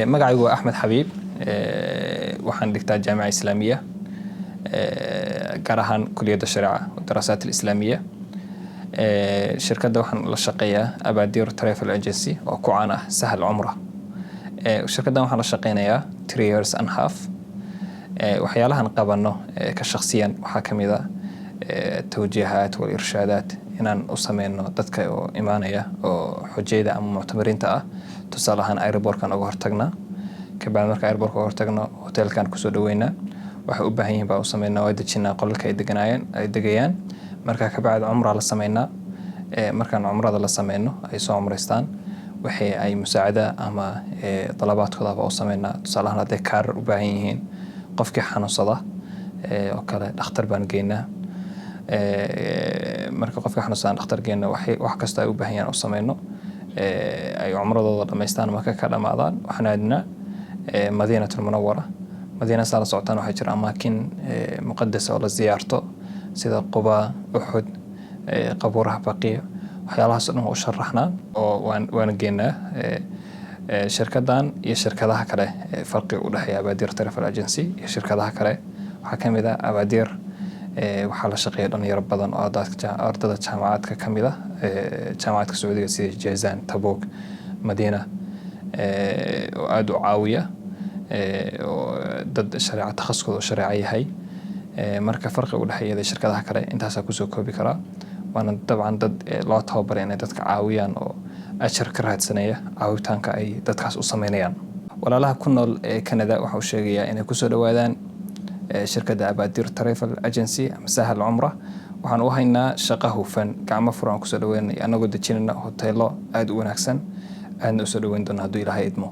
magacaygu waa Axmed Xabiib waxaan dhigtaa jaamacada Islaamiya gaar ahaan kulliyadda Shariica iyo Daraasaadka Islaamiya shirkadda waxaan la shaqeeyaa Abaadir Travel Agency oo ku caan ah Sahal Umrah shirkaddan waxaan la shaqeynayaa 3 years and half waxyaalahan qabano ka shakhsiyan waxaa kamid ah tawjiihaat wal irshaadaat inaan u sameeyno dadka oo imaanaya oo xujayda ama mu'tamiriinta ah tusaale ahaan airportkan uga hortagna ka bacdi marka airportka uga hortagno hotelkan ku soo dhaweynaa waxa u baahan yihiin baa u sameeynaa waa dejinaa qolalka ay degayaan marka ka bacdi umrah la sameeynaa markaan umrada la sameeyno ay soo umreystaan waxay ay musaacada ama talabaadkooda u sameeynaa tusaale ahaan haday kaar u baahan yihiin qofkii xanuunsada oo kale dhakhtar baan geynaa marka qofka xanuunsan dhakhtar geeyna wax kasta ay u baahan yihiin u sameeyno ay umradooda dhameystaan marka ka dhamaadaan waxaan aadnaa Madiinatul Munawwara Madiina sala socotaan waxa jira amaakin muqaddas oo la ziyaarto sida Quba Uhud qabuuraha Baqiya waxyaalahaas dhan oo sharaxnaa oo waan geynaa shirkaddan iyo shirkadaha kale farqiga u dhaxeeya Abaadir Travel Agency iyo shirkadaha kale waxa kamid ah Abaadir waxaa la shaqeeyaa dhalinyaro badan oo ardada jaamacadka kamid ah jaamacadka Sacuudiga sida Jazan Tabuk Madiina oo aad u caawiya oo dad shariica takhasuskooda shariica yahay marka farqiga u dhaxeeya shirkadaha kale intaas ku soo koobi karaa waana dabcan dad loo tababaray inay dadka caawiyaan oo ajar ka raadsanaya caawitaanka ay dadkaas u sameynayaan walaalaha ku nool ee Canada waxa uu sheegayaa inay ku soo dhawaadaan shirkadda Abaadir Travel Agency ama Sahal Umrah waxaan u haynaa shaqo hufan gacmo furan ku soo dhaweynay anagoo dejinayna hoteelo aad u wanaagsan aadna u soo dhaweyn doona haddii Ilaahay idmo